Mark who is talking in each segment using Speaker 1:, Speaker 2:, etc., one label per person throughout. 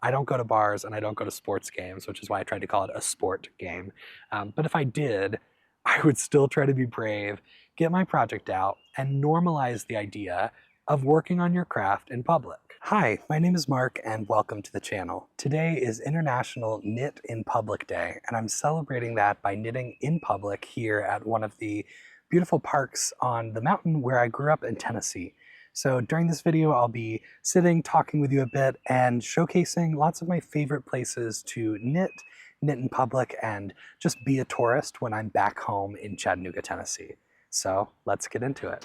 Speaker 1: I don't go to bars and I don't go to sports games, which is why I tried to call it a sport game. But if I did, I would still try to be brave, get my project out, and normalize the idea of working on your craft in public. Hi, my name is Mark and welcome to the channel. Today is International Knit in Public Day, and I'm celebrating that by knitting in public here at one of the beautiful parks on the mountain where I grew up in Tennessee. So during this video, I'll be sitting, talking with you a bit, and showcasing lots of my favorite places to knit in public, and just be a tourist when I'm back home in Chattanooga, Tennessee. So let's get into it.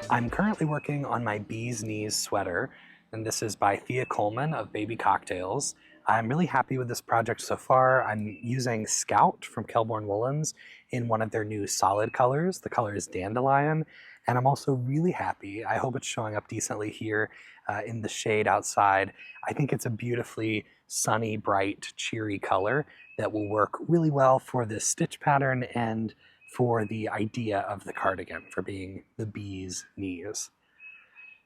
Speaker 1: I'm currently working on my Bee's Knees sweater, and this is by Thea Coleman of Baby Cocktails. I'm really happy with this project so far. I'm using Scout from Kelborn Woolens in one of their new solid colors. The color is Dandelion, and I'm also really happy. I hope it's showing up decently here in the shade outside. I think it's a beautifully sunny, bright, cheery color that will work really well for this stitch pattern and for the idea of the cardigan, for being the bee's knees.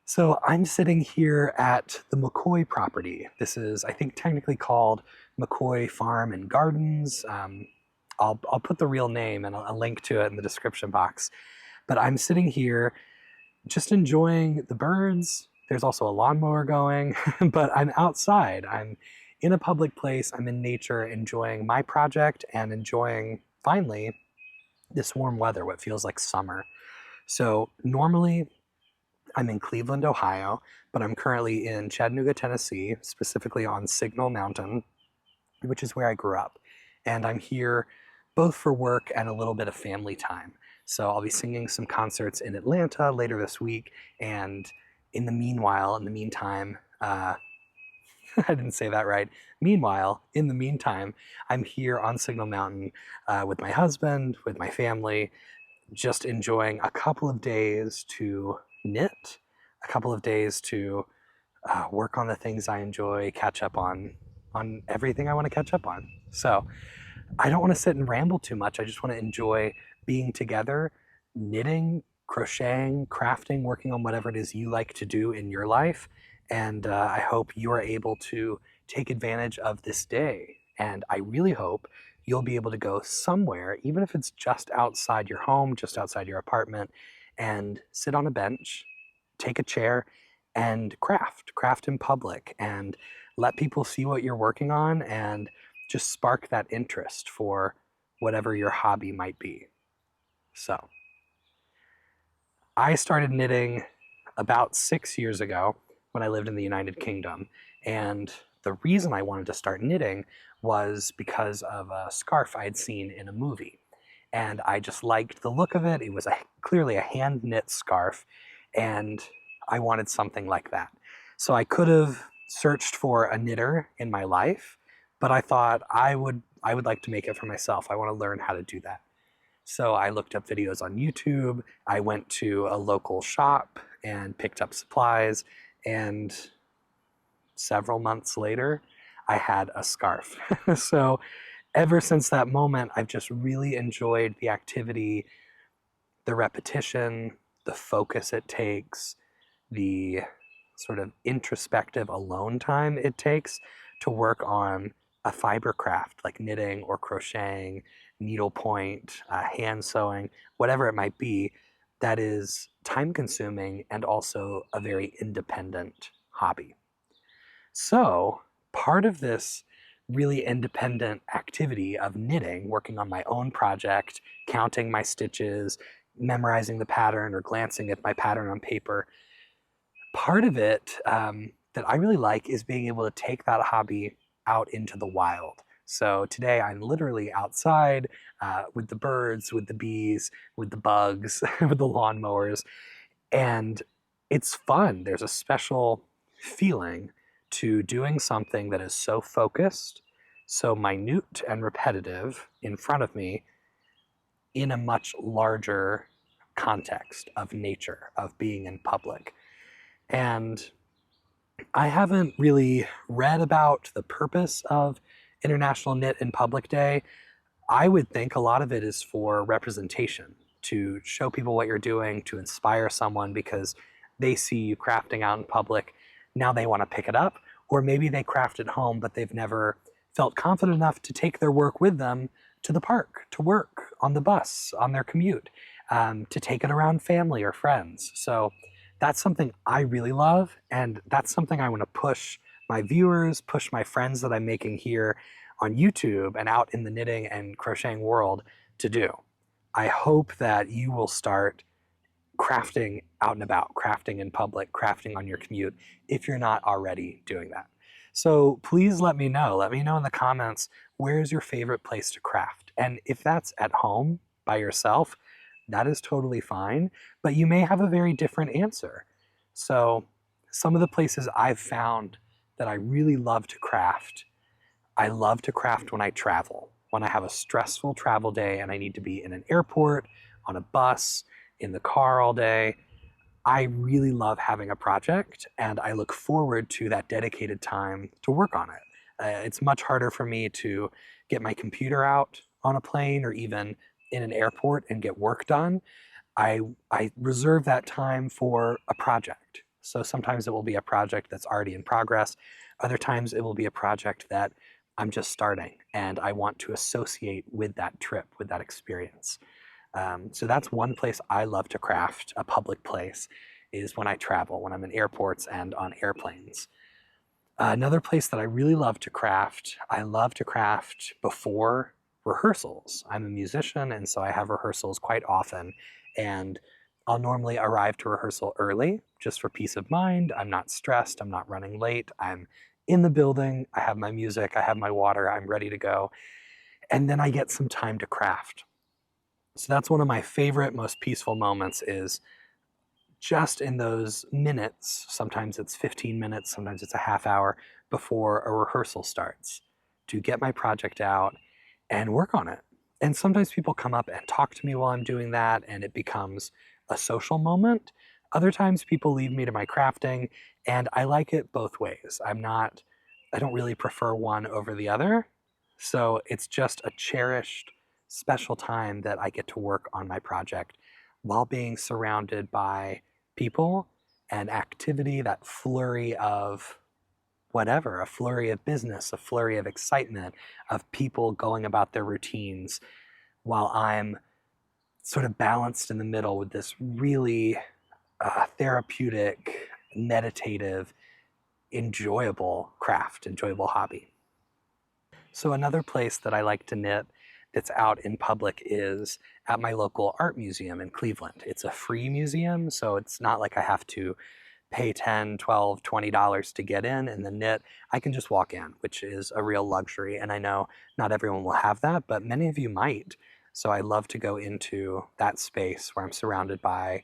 Speaker 1: So I'm sitting here at the McCoy property. This is, I think, technically called McCoy Farm and Gardens. I'll put the real name and a link to it in the description box. But I'm sitting here just enjoying the birds. There's also a lawnmower going, but I'm outside. I'm in a public place. I'm in nature, enjoying my project and enjoying, finally, this warm weather, what feels like summer. So normally I'm in Cleveland, Ohio, but I'm currently in Chattanooga, Tennessee, specifically on Signal Mountain, which is where I grew up. And I'm here both for work and a little bit of family time. So I'll be singing some concerts in Atlanta later this week. And in the meantime, I didn't say that right. Meanwhile, in the meantime, I'm here on Signal Mountain with my husband, with my family, just enjoying a couple of days to knit, a couple of days to work on the things I enjoy, catch up on everything I want to catch up on. So I don't want to sit and ramble too much. I just want to enjoy being together, knitting, crocheting, crafting, working on whatever it is you like to do in your life. And I hope you are able to take advantage of this day. And I really hope you'll be able to go somewhere, even if it's just outside your home, just outside your apartment, and sit on a bench, take a chair, and craft in public, and let people see what you're working on, and just spark that interest for whatever your hobby might be. So, I started knitting about 6 years ago when I lived in the United Kingdom. And the reason I wanted to start knitting was because of a scarf I had seen in a movie. And I just liked the look of it. It was clearly a hand knit scarf, and I wanted something like that. So I could have searched for a knitter in my life, but I thought I would like to make it for myself. I want to learn how to do that. So I looked up videos on YouTube. I went to a local shop and picked up supplies. And several months later, I had a scarf. So ever since that moment, I've just really enjoyed the activity, the repetition, the focus it takes, the sort of introspective alone time it takes to work on a fiber craft like knitting or crocheting, needlepoint, hand sewing, whatever it might be, that is time consuming and also a very independent hobby. So part of this really independent activity of knitting, working on my own project, counting my stitches, memorizing the pattern or glancing at my pattern on paper, part of it that I really like is being able to take that hobby out into the wild. So today I'm literally outside with the birds, with the bees, with the bugs, with the lawnmowers, and it's fun. There's a special feeling to doing something that is so focused, so minute and repetitive in front of me in a much larger context of nature, of being in public. And I haven't really read about the purpose of International Knit in Public Day. I would think a lot of it is for representation, to show people what you're doing, to inspire someone because they see you crafting out in public. Now they want to pick it up, or maybe they craft at home, but they've never felt confident enough to take their work with them to the park, to work, on the bus, on their commute, to take it around family or friends. So that's something I really love, and that's something I want to push my viewers, push my friends that I'm making here on YouTube and out in the knitting and crocheting world to do. I hope that you will start crafting out and about, crafting in public, crafting on your commute, if you're not already doing that. So please let me know. Let me know in the comments, where's your favorite place to craft? And if that's at home by yourself, that is totally fine, but you may have a very different answer. So some of the places I've found that I really love to craft, I love to craft when I travel. When I have a stressful travel day and I need to be in an airport, on a bus, in the car all day, I really love having a project and I look forward to that dedicated time to work on it. It's much harder for me to get my computer out on a plane or even in an airport and get work done. I reserve that time for a project. So sometimes it will be a project that's already in progress. Other times it will be a project that I'm just starting and I want to associate with that trip, with that experience. So that's one place I love to craft, a public place, is when I travel, when I'm in airports and on airplanes. Another place that I really love to craft, I love to craft before rehearsals. I'm a musician, and so I have rehearsals quite often. And I'll normally arrive to rehearsal early just for peace of mind. I'm not stressed, I'm not running late. I'm in the building, I have my music, I have my water, I'm ready to go. And then I get some time to craft. So that's one of my favorite, most peaceful moments is just in those minutes, sometimes it's 15 minutes, sometimes it's a half hour before a rehearsal starts, to get my project out and work on it. And sometimes people come up and talk to me while I'm doing that, and it becomes a social moment. Other times people leave me to my crafting, and I like it both ways. I don't really prefer one over the other. So it's just a cherished, special time that I get to work on my project while being surrounded by people and activity, that flurry of whatever, a flurry of business, a flurry of excitement, of people going about their routines, while I'm sort of balanced in the middle with this really therapeutic, meditative, enjoyable craft, enjoyable hobby. So another place that I like to knit that's out in public is at my local art museum in Cleveland. It's a free museum, so it's not like I have to pay $10, $12, $20 to get in and then knit. I can just walk in, which is a real luxury. And I know not everyone will have that, but many of you might. So I love to go into that space where I'm surrounded by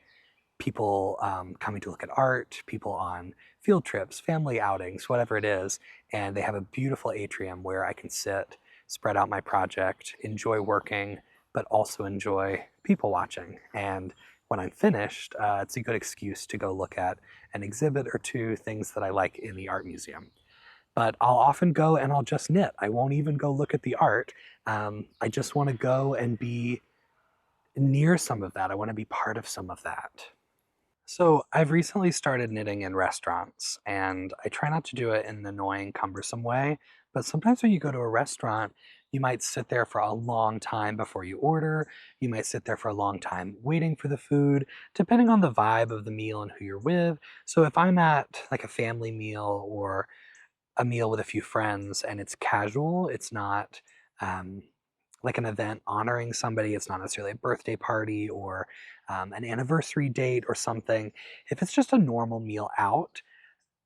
Speaker 1: people coming to look at art, people on field trips, family outings, whatever it is. And they have a beautiful atrium where I can sit, spread out my project, enjoy working, but also enjoy people watching. And when I'm finished, it's a good excuse to go look at an exhibit or two, things that I like in the art museum. But I'll often go and I'll just knit. I won't even go look at the art. I just want to go and be near some of that. I want to be part of some of that. So I've recently started knitting in restaurants, and I try not to do it in an annoying, cumbersome way. But sometimes when you go to a restaurant, you might sit there for a long time before you order. You might sit there for a long time waiting for the food, depending on the vibe of the meal and who you're with. So if I'm at like a family meal or a meal with a few friends and it's casual, it's not um, like an event honoring somebody, it's not necessarily a birthday party or an anniversary date or something. If it's just a normal meal out,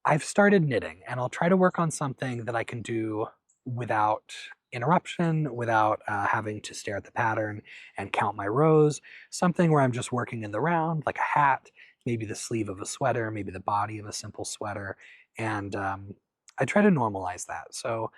Speaker 1: I've started knitting and I'll try to work on something that I can do without interruption, without having to stare at the pattern and count my rows. Something where I'm just working in the round, like a hat, maybe the sleeve of a sweater, maybe the body of a simple sweater. And I try to normalize that. So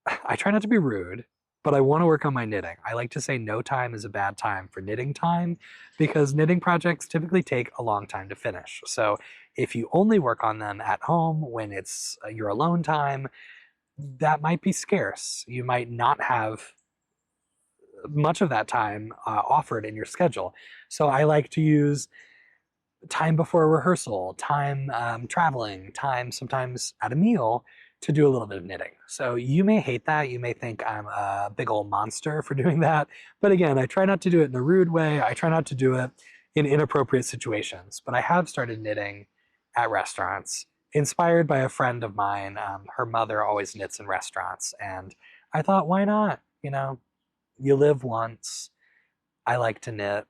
Speaker 1: I try not to be rude, but I want to work on my knitting. I like to say no time is a bad time for knitting time because knitting projects typically take a long time to finish. So if you only work on them at home when it's your alone time, that might be scarce. You might not have much of that time offered in your schedule. So I like to use time before a rehearsal, time traveling, time sometimes at a meal to do a little bit of knitting. So you may hate that. You may think I'm a big old monster for doing that. But again, I try not to do it in a rude way. I try not to do it in inappropriate situations. But I have started knitting at restaurants, inspired by a friend of mine. Her mother always knits in restaurants. And I thought, why not? You know, you live once. I like to knit.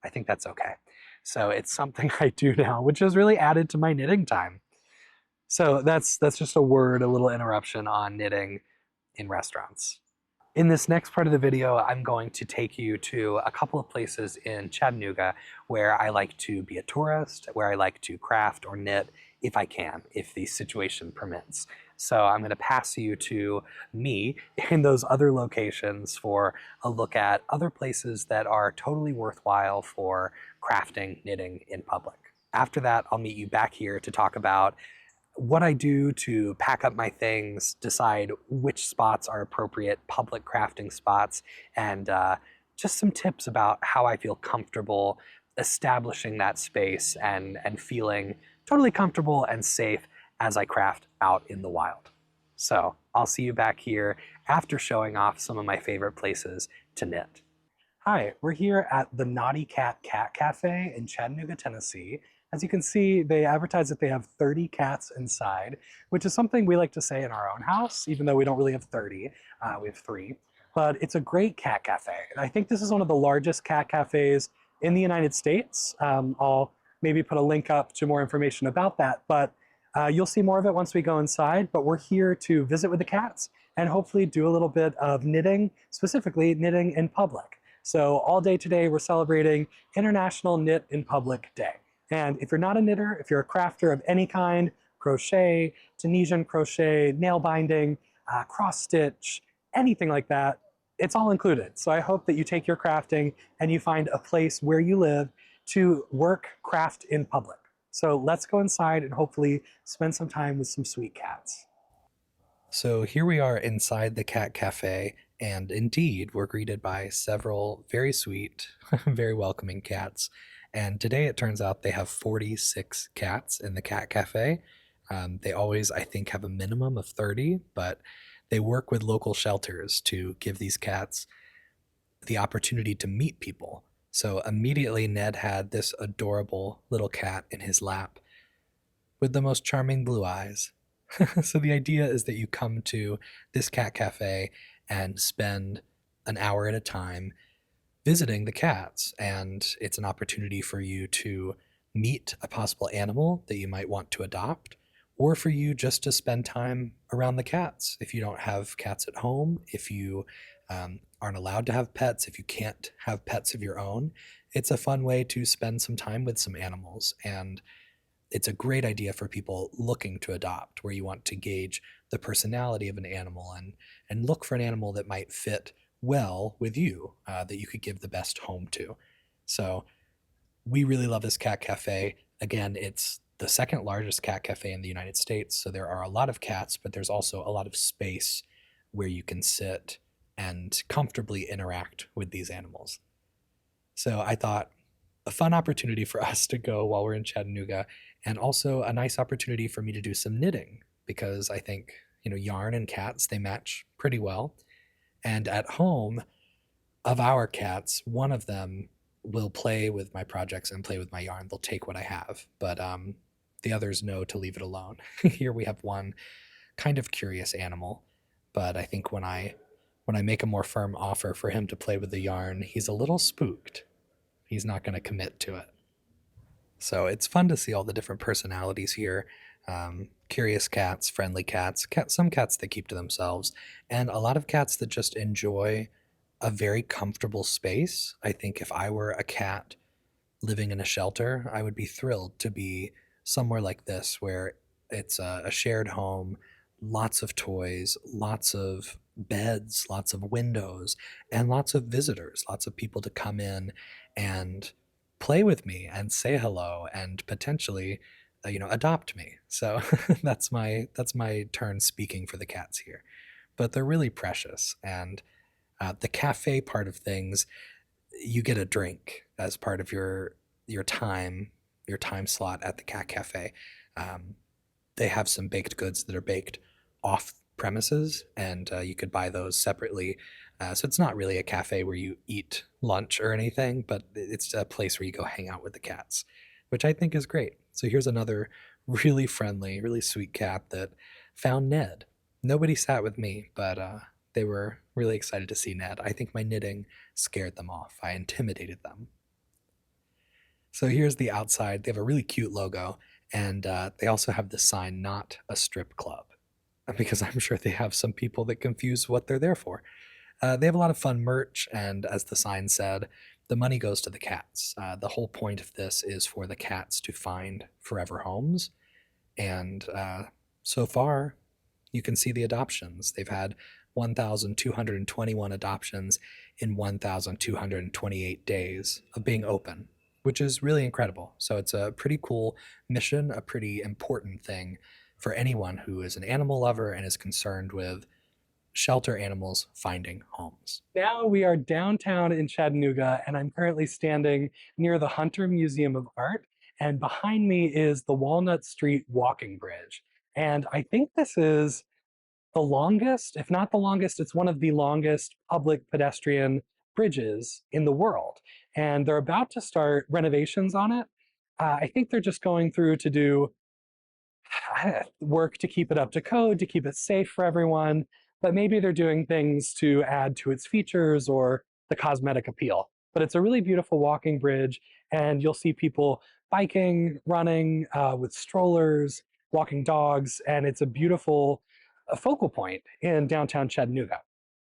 Speaker 1: I think that's okay. So it's something I do now, which has really added to my knitting time. So that's just a word, a little interruption on knitting in restaurants. In this next part of the video, I'm going to take you to a couple of places in Chattanooga where I like to be a tourist, where I like to craft or knit if I can, if the situation permits. So I'm going to pass you to me in those other locations for a look at other places that are totally worthwhile for crafting, knitting in public. After that, I'll meet you back here to talk about what I do to pack up my things, decide which spots are appropriate public crafting spots, and just some tips about how I feel comfortable establishing that space and feeling totally comfortable and safe as I craft out in the wild. So I'll see you back here after showing off some of my favorite places to knit. Hi, we're here at the Naughty Cat Cat Cafe in Chattanooga, Tennessee. As you can see, they advertise that they have 30 cats inside, which is something we like to say in our own house, even though we don't really have 30. We have 3. But it's a great cat cafe. And I think this is one of the largest cat cafes in the United States. I'll maybe put a link up to more information about that, but you'll see more of it once we go inside. But we're here to visit with the cats and hopefully do a little bit of knitting, specifically knitting in public. So all day today, we're celebrating International Knit in Public Day. And if you're not a knitter, if you're a crafter of any kind, crochet, Tunisian crochet, nail binding, cross stitch, anything like that, it's all included. So I hope that you take your crafting and you find a place where you live to work craft in public. So let's go inside and hopefully spend some time with some sweet cats. So here we are inside the cat cafe, and indeed, we're greeted by several very sweet, very welcoming cats. And today it turns out they have 46 cats in the cat cafe. They always, I think, have a minimum of 30, but they work with local shelters to give these cats the opportunity to meet people. So immediately, Ned had this adorable little cat in his lap with the most charming blue eyes. So the idea is that you come to this cat cafe and spend an hour at a time visiting the cats, and it's an opportunity for you to meet a possible animal that you might want to adopt, or for you just to spend time around the cats. If you don't have cats at home, if you aren't allowed to have pets, if you can't have pets of your own, it's a fun way to spend some time with some animals. And it's a great idea for people looking to adopt, where you want to gauge the personality of an animal and look for an animal that might fit well with you, that you could give the best home to. So we really love this cat cafe. Again, it's the second largest cat cafe in the United States, so there are a lot of cats, but there's also a lot of space where you can sit and comfortably interact with these animals. So I thought a fun opportunity for us to go while we're in Chattanooga, and also a nice opportunity for me to do some knitting, because I think, yarn and cats, they match pretty well. And at home, of our cats, one of them will play with my projects and play with my yarn. They'll take what I have, but the others know to leave it alone. Here we have one kind of curious animal, but I think when I make a more firm offer for him to play with the yarn, he's a little spooked. He's not going to commit to it. So it's fun to see all the different personalities here. Curious cats, friendly cats, some cats that keep to themselves, and a lot of cats that just enjoy a very comfortable space. I think if I were a cat living in a shelter, I would be thrilled to be somewhere like this, where it's a shared home, lots of toys, lots of beds, lots of windows, and lots of visitors, lots of people to come in and play with me and say hello and potentially adopt me. So that's my turn speaking for the cats here. But they're really precious, and the cafe part of things, you get a drink as part of your time your time slot at the cat cafe. Um, they have some baked goods that are baked off premises, and you could buy those separately. So it's not really a cafe where you eat lunch or anything, but it's a place where you go hang out with the cats, which I think is great. So here's another really friendly, really sweet cat that found Ned. Nobody sat with me, but they were really excited to see Ned. I think my knitting scared them off. I intimidated them. So here's the outside. They have a really cute logo, and they also have the sign, "Not a strip club," because I'm sure they have some people that confuse what they're there for. They have a lot of fun merch, and as the sign said, the money goes to the cats. The whole point of this is for the cats to find forever homes, and so far, you can see the adoptions. They've had 1,221 adoptions in 1,228 days of being open, which is really incredible. So it's a pretty cool mission, a pretty important thing for anyone who is an animal lover and is concerned with shelter animals finding homes. Now we are downtown in Chattanooga, and I'm currently standing near the Hunter Museum of Art. And behind me is the Walnut Street Walking Bridge. And I think this is the longest, if not the longest, it's one of the longest public pedestrian bridges in the world. And they're about to start renovations on it. I think they're just going through to do work to keep it up to code, to keep it safe for everyone, but maybe they're doing things to add to its features or the cosmetic appeal. But it's a really beautiful walking bridge, and you'll see people biking, running with strollers, walking dogs, and it's a beautiful focal point in downtown Chattanooga.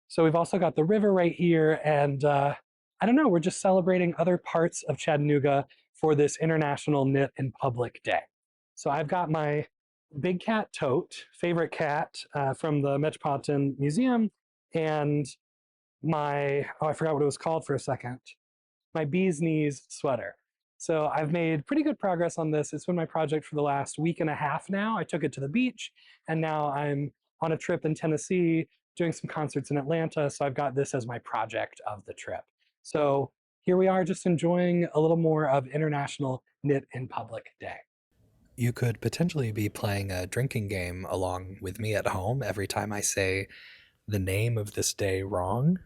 Speaker 1: So we've also got the river right here, and I don't know, we're just celebrating other parts of Chattanooga for this International Knit in Public Day. So I've got my big cat tote, favorite cat from the Metropolitan Museum, and my, oh, I forgot what it was called for a second, my bee's knees sweater. So I've made pretty good progress on this. It's been my project for the last week and a half now. I took it to the beach, and now I'm on a trip in Tennessee doing some concerts in Atlanta. So I've got this as my project of the trip. So here we are, just enjoying a little more of International Knit in Public Day. You could potentially be playing a drinking game along with me at home every time I say the name of this day wrong.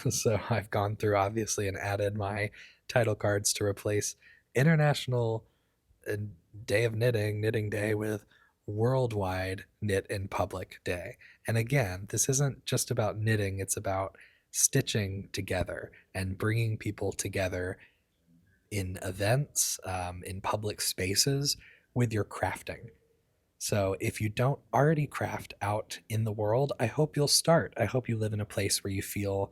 Speaker 1: So I've gone through obviously and added my title cards to replace International uh, Day of Knitting, Knitting Day, with Worldwide Knit in Public Day. And again, this isn't just about knitting, it's about stitching together and bringing people together in events, in public spaces with your crafting. So if you don't already craft out in the world, I hope you'll start. I hope you live in a place where you feel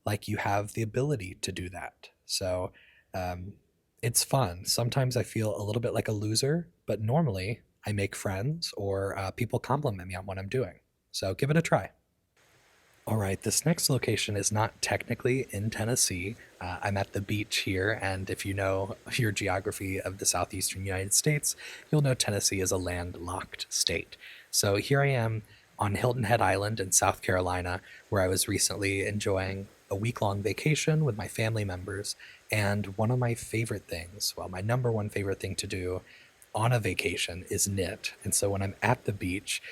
Speaker 1: like you have the ability to do that. So um, it's fun. Sometimes I feel a little bit like a loser, but normally I make friends or people compliment me on what I'm doing. So give it a try. All right, this next location is not technically in Tennessee. I'm at the beach here, and if you know your geography of the southeastern United States, you'll know Tennessee is a landlocked state. So here I am on Hilton Head Island in South Carolina, where I was recently enjoying a week long vacation with my family members. And one of my favorite things, well, my number one favorite thing to do on a vacation is knit. And so when I'm at the beach,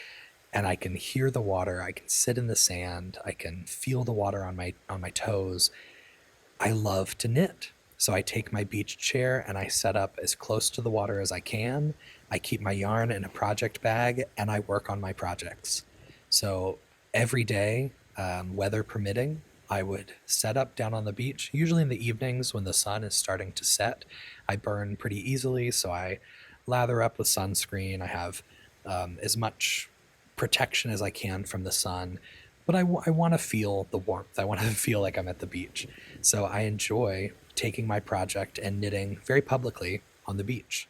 Speaker 1: and I can hear the water. I can sit in the sand. I can feel the water on my toes. I love to knit. So I take my beach chair and I set up as close to the water as I can. I keep my yarn in a project bag and I work on my projects. So every day, weather permitting, I would set up down on the beach, usually in the evenings when the sun is starting to set. I burn pretty easily, so I lather up with sunscreen. I have as much protection as I can from the sun, but I want to feel the warmth. I want to feel like I'm at the beach. So I enjoy taking my project and knitting very publicly on the beach.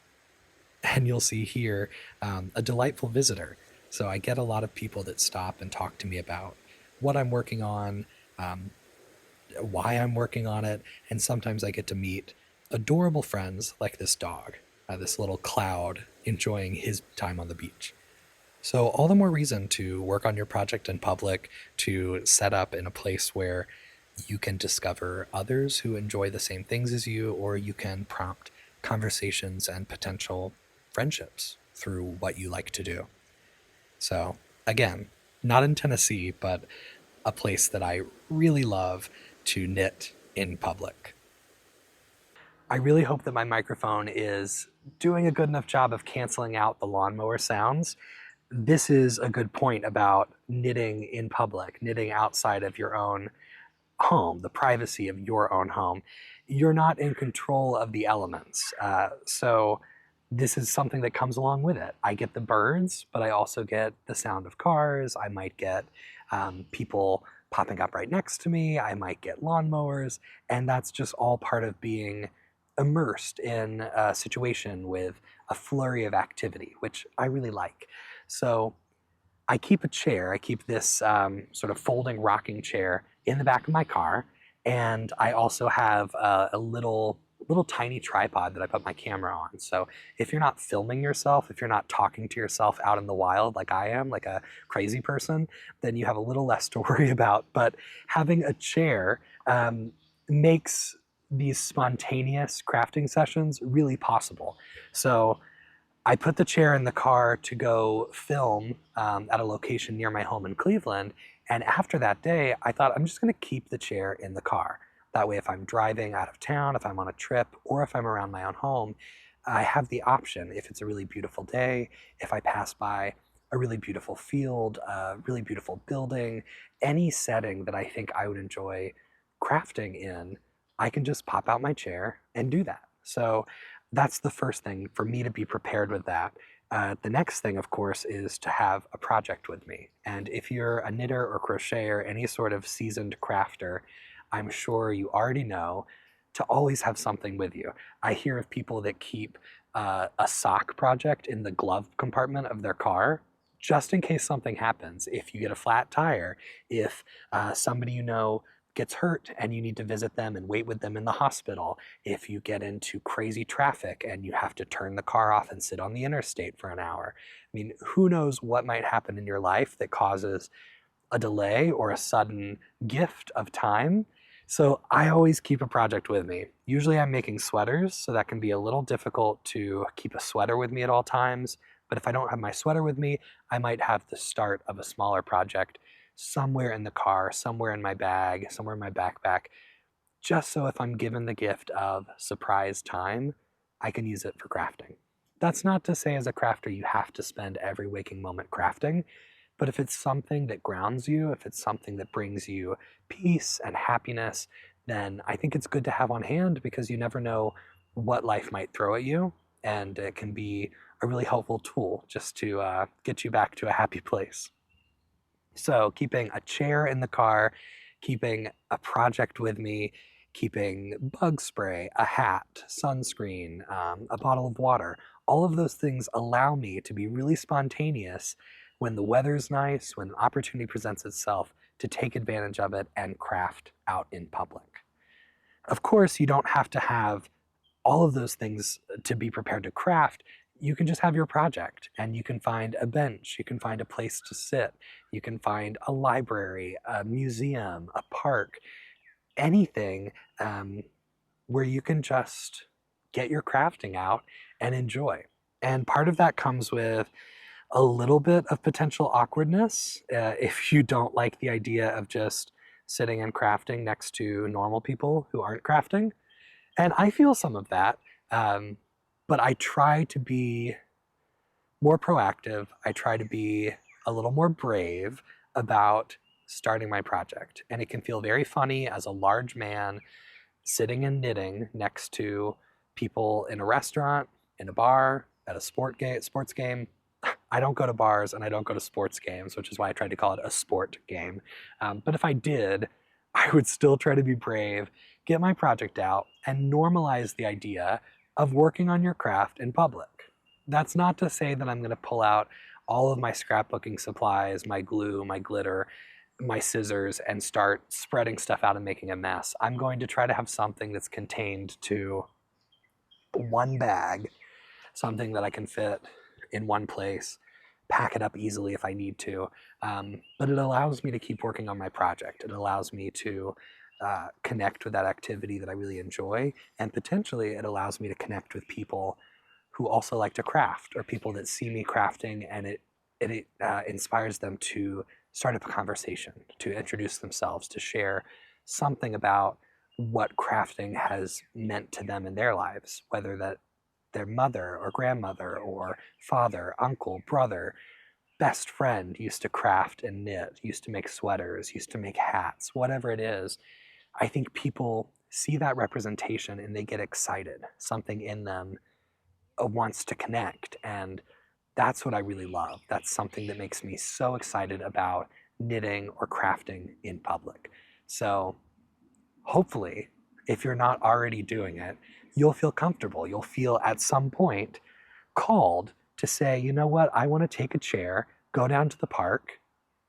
Speaker 1: And you'll see here a delightful visitor. So I get a lot of people that stop and talk to me about what I'm working on, um, why I'm working on it, and sometimes I get to meet adorable friends like this dog, this little cloud enjoying his time on the beach. So, all the more reason to work on your project in public, to set up in a place where you can discover others who enjoy the same things as you, or you can prompt conversations and potential friendships through what you like to do. So, again, not in Tennessee, but a place that I really love to knit in public. I really hope that my microphone is doing a good enough job of canceling out the lawnmower sounds. This is a good point about knitting in public, knitting outside of your own home, the privacy of your own home. You're not in control of the elements. So this is something that comes along with it. I get the birds, but I also get the sound of cars. I might get people popping up right next to me. I might get lawnmowers. And that's just all part of being immersed in a situation with a flurry of activity, which I really like. So I keep a chair. I keep this sort of folding rocking chair in the back of my car, and I also have a little tiny tripod that I put my camera on. So if you're not filming yourself, if you're not talking to yourself out in the wild like I am, like a crazy person, then you have a little less to worry about. But having a chair makes these spontaneous crafting sessions really possible. So I put the chair in the car to go film at a location near my home in Cleveland. And after that day, I thought I'm just going to keep the chair in the car. That way, if I'm driving out of town, if I'm on a trip, or if I'm around my own home, I have the option. If it's a really beautiful day, if I pass by a really beautiful field, a really beautiful building, any setting that I think I would enjoy crafting in, I can just pop out my chair and do that. So that's the first thing for me to be prepared with that. The next thing, of course, is to have a project with me. And if you're a knitter or crocheter, any sort of seasoned crafter, I'm sure you already know to always have something with you. I hear of people that keep a sock project in the glove compartment of their car just in case something happens. If you get a flat tire, if somebody you know gets hurt and you need to visit them and wait with them in the hospital, if you get into crazy traffic and you have to turn the car off and sit on the interstate for an hour. I mean, who knows what might happen in your life that causes a delay or a sudden gift of time. So I always keep a project with me. Usually I'm making sweaters, so that can be a little difficult to keep a sweater with me at all times. But if I don't have my sweater with me, I might have the start of a smaller project somewhere in the car, somewhere in my bag, somewhere in my backpack, just so if I'm given the gift of surprise time, I can use it for crafting. That's not to say as a crafter you have to spend every waking moment crafting, but if it's something that grounds you, if it's something that brings you peace and happiness, then I think it's good to have on hand because you never know what life might throw at you, and it can be a really helpful tool just to get you back to a happy place. So keeping a chair in the car, keeping a project with me, keeping bug spray, a hat, sunscreen, a bottle of water, all of those things allow me to be really spontaneous when the weather's nice, when an opportunity presents itself to take advantage of it and craft out in public. Of course, you don't have to have all of those things to be prepared to craft. You can just have your project and you can find a bench, you can find a place to sit, you can find a library, a museum, a park, anything where you can just get your crafting out and enjoy. And part of that comes with a little bit of potential awkwardness if you don't like the idea of just sitting and crafting next to normal people who aren't crafting. And I feel some of that, but I try to be more proactive. I try to be a little more brave about starting my project. And it can feel very funny as a large man sitting and knitting next to people in a restaurant, in a bar, at a sports game. I don't go to bars and I don't go to sports games, which is why I tried to call it a sport game. But if I did, I would still try to be brave, get my project out, and normalize the idea of working on your craft in public. That's not to say that I'm going to pull out all of my scrapbooking supplies, my glue, my glitter, my scissors, and start spreading stuff out and making a mess. I'm going to try to have something that's contained to one bag, something that I can fit in one place, pack it up easily if I need to. But it allows me to keep working on my project. It allows me to connect with that activity that I really enjoy, and potentially it allows me to connect with people who also like to craft, or people that see me crafting, and it inspires them to start up a conversation, to introduce themselves, to share something about what crafting has meant to them in their lives, whether that their mother or grandmother or father, uncle, brother, best friend used to craft and knit, used to make sweaters, used to make hats, whatever it is. I think people see that representation and they get excited. Something in them wants to connect, and that's what I really love. That's something that makes me so excited about knitting or crafting in public. So hopefully, if you're not already doing it, you'll feel comfortable. You'll feel at some point called to say, you know what, I want to take a chair, go down to the park.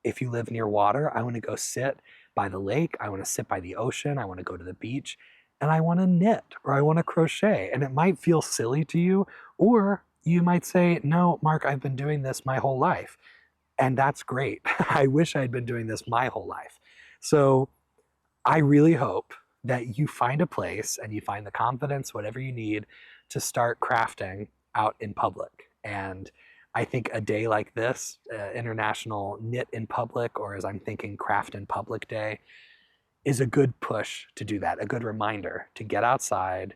Speaker 1: If you live near water, I want to go sit by the lake. I want to sit by the ocean. I want to go to the beach, and I want to knit or I want to crochet. And it might feel silly to you, or you might say, no, Mark, I've been doing this my whole life. And that's great. I wish I'd been doing this my whole life. So I really hope that you find a place and you find the confidence, whatever you need, to start crafting out in public. And I think a day like this, International Knit in Public, or as I'm thinking, Craft in Public Day, is a good push to do that, a good reminder to get outside,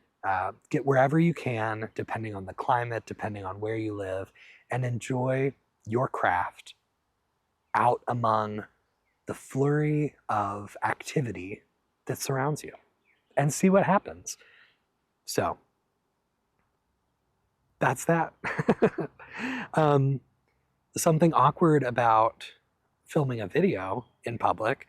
Speaker 1: get wherever you can, depending on the climate, depending on where you live, and enjoy your craft out among the flurry of activity that surrounds you, and see what happens. So that's that. Something awkward about filming a video in public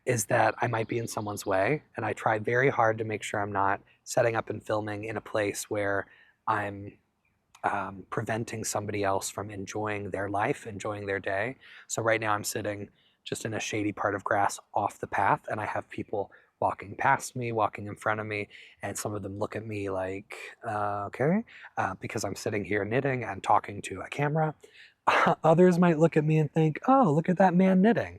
Speaker 1: is that I might be in someone's way, and I try very hard to make sure I'm not setting up and filming in a place where I'm preventing somebody else from enjoying their life, enjoying their day. So right now I'm sitting just in a shady part of grass off the path, and I have people walking past me, walking in front of me, and some of them look at me like, okay, because I'm sitting here knitting and talking to a camera. Others might look at me and think, oh, look at that man knitting.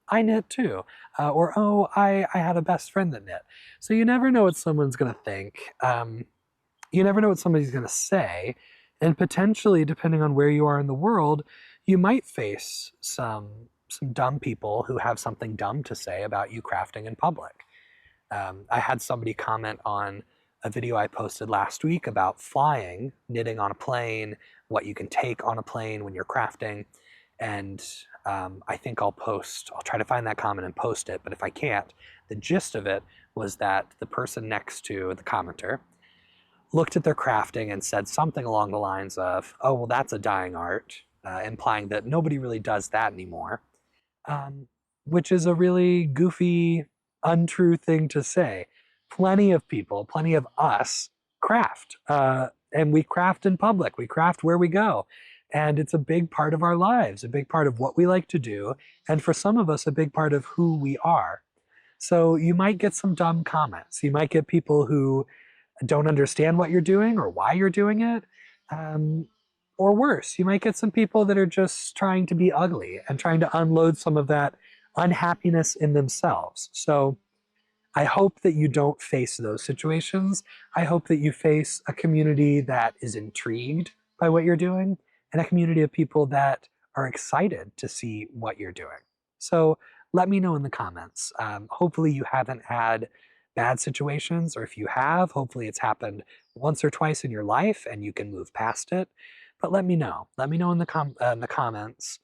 Speaker 1: I knit too. Or, oh, I had a best friend that knit. So you never know what someone's going to think. You never know what somebody's going to say. And potentially, depending on where you are in the world, you might face some dumb people who have something dumb to say about you crafting in public. I had somebody comment on a video I posted last week about flying, knitting on a plane, what you can take on a plane when you're crafting. And I think I'll try to find that comment and post it. But if I can't, the gist of it was that the person next to the commenter looked at their crafting and said something along the lines of, oh, well, that's a dying art, implying that nobody really does that anymore, which is a really goofy, untrue thing to say. Plenty of people, plenty of us craft, and we craft in public. We craft where we go. And it's a big part of our lives, a big part of what we like to do, and for some of us, a big part of who we are. So you might get some dumb comments. You might get people who don't understand what you're doing or why you're doing it. Or worse, you might get some people that are just trying to be ugly and trying to unload some of that unhappiness in themselves. So I hope that you don't face those situations. I hope that you face a community that is intrigued by what you're doing, and a community of people that are excited to see what you're doing. So let me know in the comments. Hopefully you haven't had bad situations, or if you have, hopefully it's happened once or twice in your life and you can move past it. But let me know. Let me know in the comments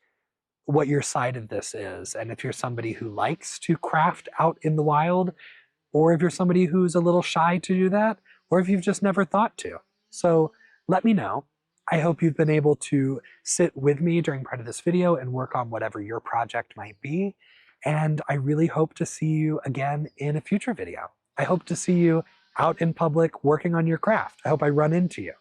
Speaker 1: what your side of this is, and if you're somebody who likes to craft out in the wild, or if you're somebody who's a little shy to do that, or if you've just never thought to. So let me know. I hope you've been able to sit with me during part of this video and work on whatever your project might be. And I really hope to see you again in a future video. I hope to see you out in public working on your craft. I hope I run into you.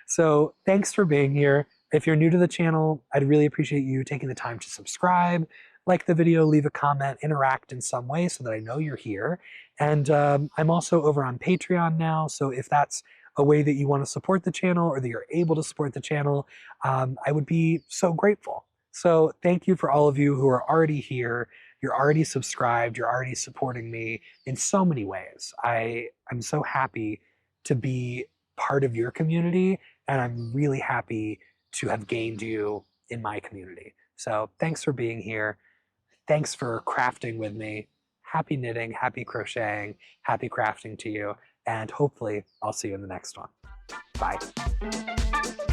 Speaker 1: So thanks for being here. If you're new to the channel, I'd really appreciate you taking the time to subscribe, like the video, leave a comment, interact in some way so that I know you're here. And I'm also over on Patreon now, so if that's a way that you want to support the channel or that you're able to support the channel, I would be so grateful. So thank you for all of you who are already here. You're already subscribed. You're already supporting me in so many ways. I'm so happy to be part of your community, and I'm really happy to have gained you in my community. So thanks for being here. Thanks for crafting with me. Happy knitting, happy crocheting, happy crafting to you. And hopefully I'll see you in the next one. Bye.